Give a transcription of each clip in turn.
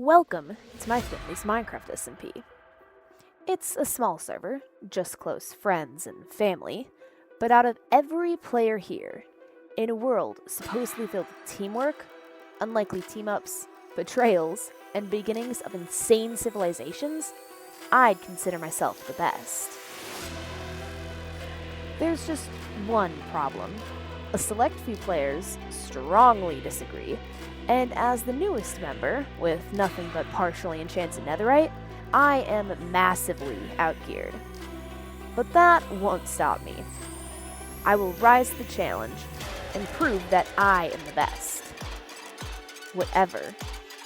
Welcome to my family's Minecraft SMP. It's a small server, just close friends and family, but out of every player here, in a world supposedly filled with teamwork, unlikely team-ups, betrayals, and beginnings of insane civilizations, I'd consider myself the best. There's just one problem. A select few players strongly disagree, and as the newest member, with nothing but partially enchanted netherite, I am massively outgeared. But that won't stop me. I will rise to the challenge and prove that I am the best. Whatever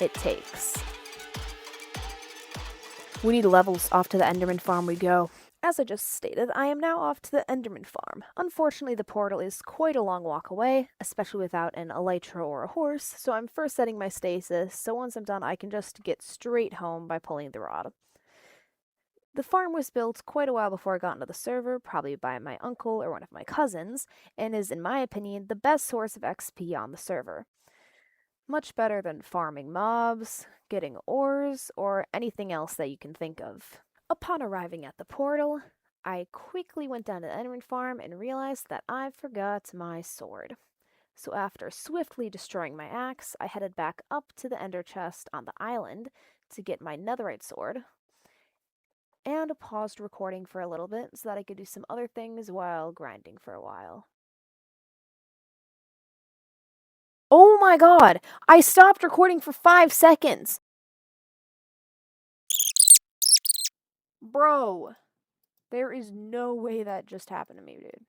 it takes. We need levels. Off to the Enderman farm we go. As I just stated, I am now off to the Enderman farm. Unfortunately, the portal is quite a long walk away, especially without an elytra or a horse, so I'm first setting my stasis, so once I'm done I can just get straight home by pulling the rod. The farm was built quite a while before I got into the server, probably by my uncle or one of my cousins, and is, in my opinion, the best source of XP on the server. Much better than farming mobs, getting ores, or anything else that you can think of. Upon arriving at the portal, I quickly went down to the Enderman farm and realized that I forgot my sword. So after swiftly destroying my axe, I headed back up to the ender chest on the island to get my netherite sword, and paused recording for a little bit so that I could do some other things while grinding for a while. Oh my god! I stopped recording for 5 seconds! Bro! There is no way that just happened to me, dude.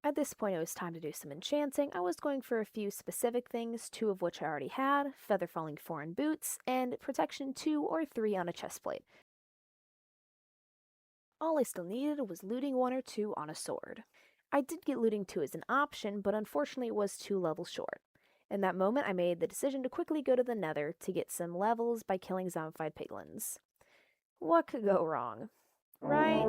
At this point, it was time to do some enchanting. I was going for a few specific things, 2 of which I already had, Feather Falling 4 in boots, and Protection 2 or 3 on a chestplate. All I still needed was looting 1 or 2 on a sword. I did get looting 2 as an option, but unfortunately it was 2 levels short. In that moment, I made the decision to quickly go to the nether to get some levels by killing zombified piglins. What could go wrong, right?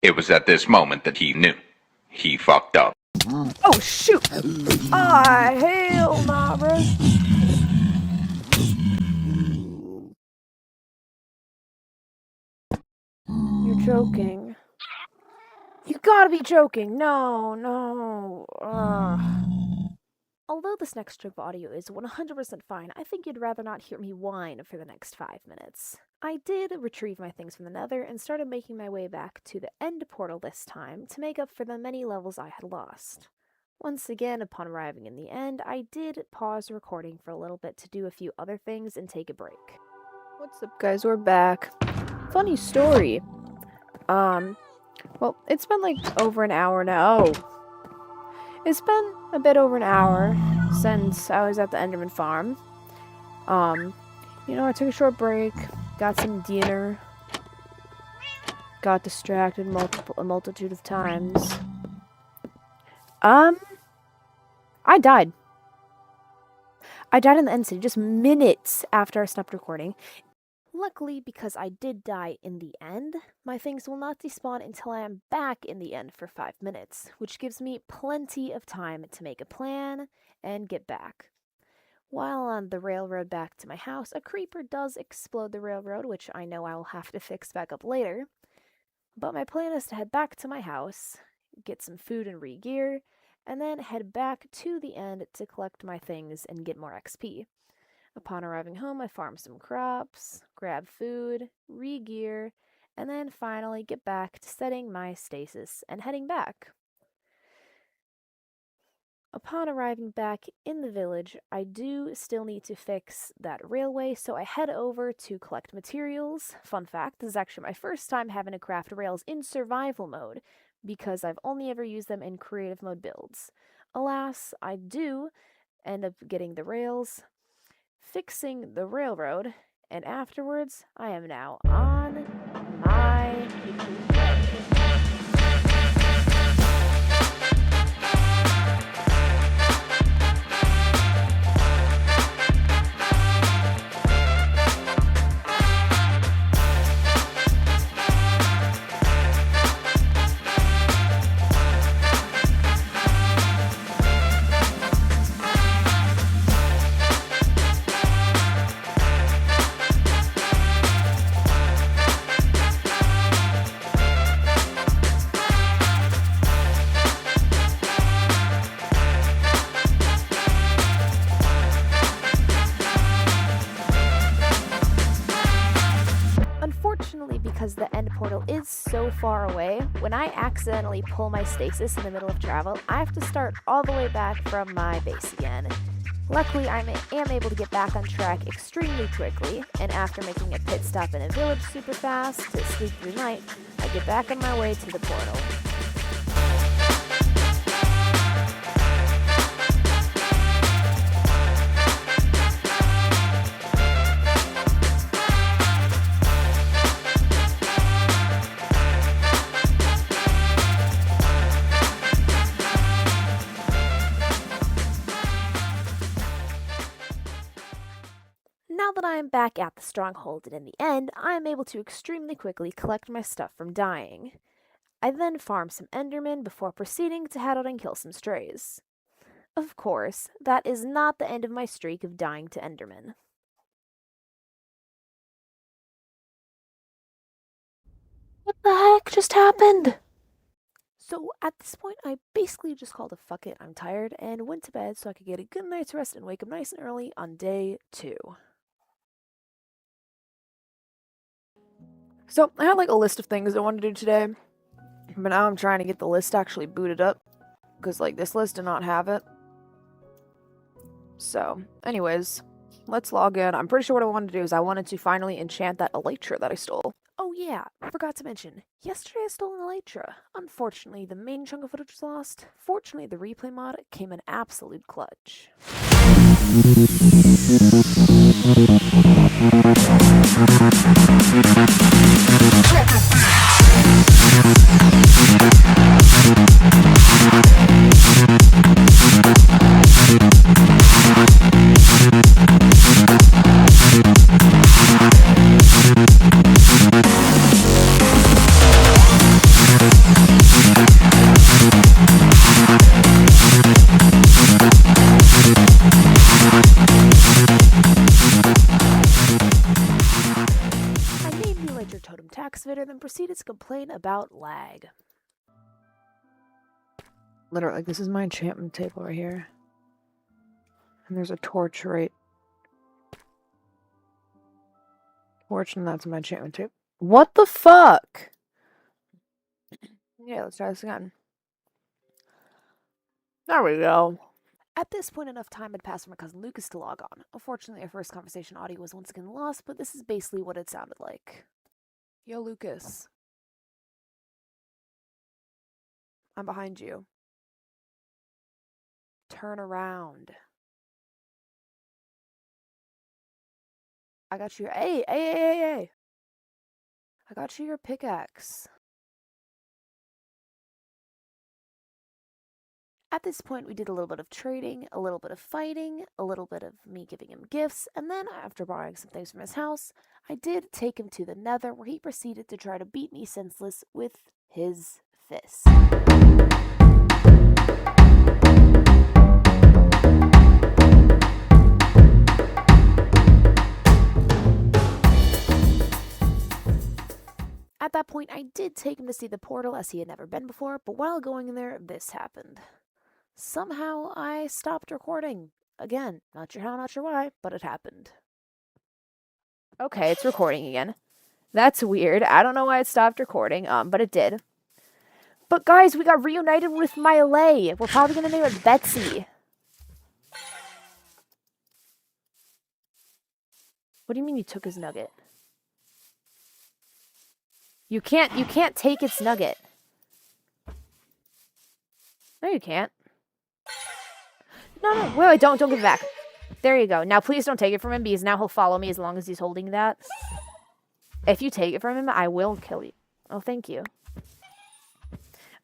It was at this moment that he knew. He fucked up. Oh shoot! Ah, hell nah, bro. You're joking. You gotta be joking. No. Although this next strip of audio is 100% fine, I think you'd rather not hear me whine for the next 5 minutes. I did retrieve my things from the nether and started making my way back to the end portal this time to make up for the many levels I had lost. Once again, upon arriving in the end, I did pause recording for a little bit to do a few other things and take a break. What's up, guys? We're back. Funny story. Well, it's been like over an hour now. Oh. It's been a bit over an hour since I was at the Enderman farm. I took a short break, got some dinner, got distracted a multitude of times. I died. I died in the end city just minutes after I stopped recording. Luckily, because I did die in the end, my things will not despawn until I am back in the end for 5 minutes, which gives me plenty of time to make a plan and get back. While on the railroad back to my house, a creeper does explode the railroad, which I know I will have to fix back up later. But my plan is to head back to my house, get some food and re-gear, and then head back to the end to collect my things and get more XP. Upon arriving home, I farm some crops, grab food, re-gear, and then finally get back to setting my stasis and heading back. upon arriving back in the village, I do still need to fix that railway, so I head over to collect materials. Fun fact, this is actually my first time having to craft rails in survival mode, because I've only ever used them in creative mode builds. Alas, I do end up getting the rails, fixing the railroad, and afterwards, I am now on my way. Unfortunately, because the end portal is so far away, when I accidentally pull my stasis in the middle of travel, I have to start all the way back from my base again. Luckily, I am able to get back on track extremely quickly, and after making a pit stop in a village super fast to sleep through the night, I get back on my way to the portal. Now that I am back at the stronghold and in the end, I am able to extremely quickly collect my stuff from dying. I then farm some endermen before proceeding to head out and kill some strays. Of course, that is not the end of my streak of dying to endermen. What the heck just happened? So at this point, I basically just called a fuck it, I'm tired, and went to bed so I could get a good night's rest and wake up nice and early on day 2. So I had like a list of things I wanted to do today, but now I'm trying to get the list actually booted up, because like this list did not have it. So anyways, let's log in. I'm pretty sure what I wanted to do is I wanted to finally enchant that elytra that I stole. Oh yeah, I forgot to mention, yesterday I stole an elytra. Unfortunately, the main chunk of footage was lost. Fortunately, the replay mod came in absolute clutch. Then proceeded to complain about lag. Literally, like, this is my enchantment table right here. And there's a torch right. Torch, and that's my enchantment table. What the fuck? Yeah, let's try this again. There we go. At this point, enough time had passed for my cousin Lucas to log on. Unfortunately, our first conversation audio was once again lost, but this is basically what it sounded like. Yo, Lucas. I'm behind you. Turn around. I got you. Hey. I got you your pickaxe. At this point, we did a little bit of trading, a little bit of fighting, a little bit of me giving him gifts, and then, after borrowing some things from his house, I did take him to the Nether, where he proceeded to try to beat me senseless with his fist. At that point, I did take him to see the portal as he had never been before, but while going in there, this happened. Somehow, I stopped recording. Again, not sure how, not sure why, but it happened. Okay, it's recording again. That's weird. I don't know why it stopped recording, but it did. But guys, we got reunited with Miley. We're probably gonna name it Betsy. What do you mean you took his nugget? You can't take its nugget. No, you can't. No, wait, don't give it back. There you go. Now please don't take it from him because now he'll follow me as long as he's holding that. If you take it from him, I will kill you. Oh, thank you.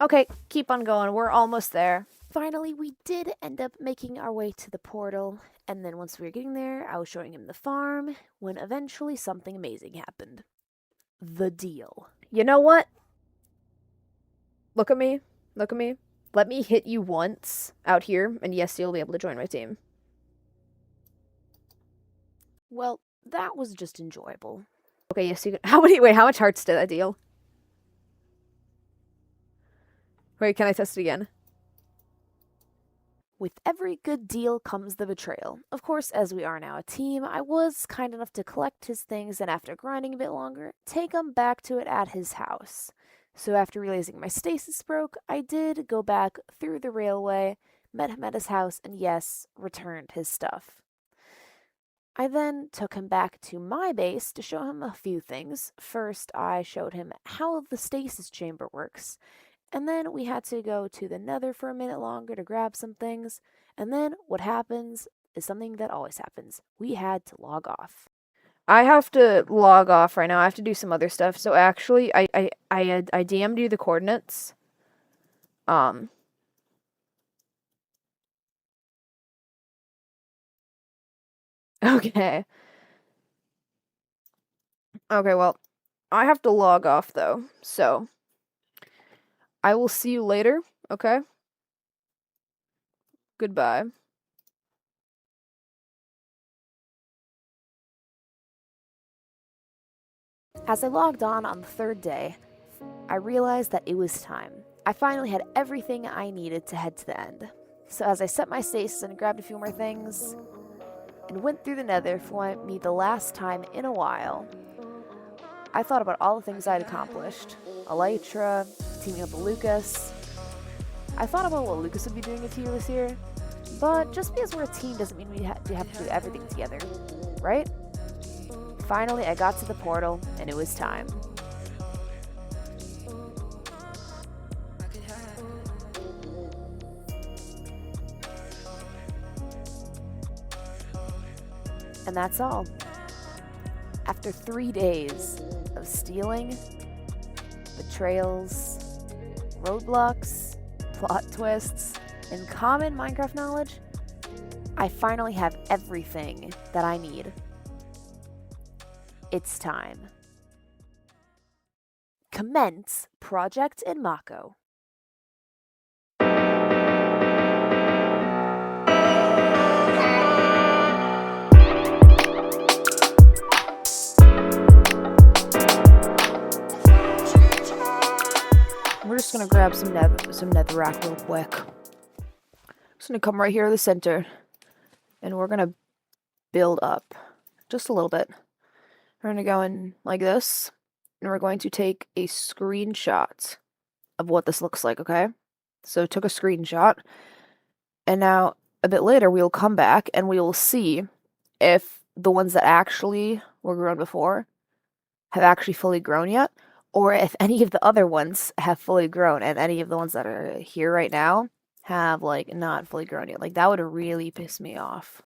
Okay, keep on going. We're almost there. Finally, we did end up making our way to the portal. And then once we were getting there, I was showing him the farm when eventually something amazing happened. The deal. You know what? Look at me. Look at me. Let me hit you once out here, and yes, you'll be able to join my team. Well, that was just enjoyable. Okay, yes, you can. Wait, how much hearts did that deal? Wait, can I test it again? With every good deal comes the betrayal. Of course, as we are now a team, I was kind enough to collect his things and after grinding a bit longer, take him back to it at his house. So after realizing my stasis broke, I did go back through the railway, met him at his house, and yes, returned his stuff. I then took him back to my base to show him a few things. First, I showed him how the stasis chamber works, and then we had to go to the nether for a minute longer to grab some things, and then what happens is something that always happens. We had to log off. I have to log off right now. I have to do some other stuff. So actually, I DM'd you the coordinates. Okay. Okay, well, I have to log off though. So I will see you later, okay? Goodbye. As I logged on the third day, I realized that it was time. I finally had everything I needed to head to the end. So as I set my stasis and grabbed a few more things, and went through the nether for me the last time in a while, I thought about all the things I'd accomplished. Elytra, teaming up with Lucas. I thought about what Lucas would be doing if he was here, but just because we're a team doesn't mean we have to do everything together, right? Finally, I got to the portal, and it was time. And that's all. After 3 days of stealing, betrayals, roadblocks, plot twists, and common Minecraft knowledge, I finally have everything that I need. It's time. Commence Project EnMaCo. We're just gonna grab some netherrack real quick. Just gonna come right here to the center, and we're gonna build up just a little bit. We're gonna go in like this, and we're going to take a screenshot of what this looks like, okay? So took a screenshot, and now a bit later we'll come back and we will see if the ones that actually were grown before have actually fully grown yet, or if any of the other ones have fully grown and any of the ones that are here right now have like not fully grown yet. Like that would really piss me off.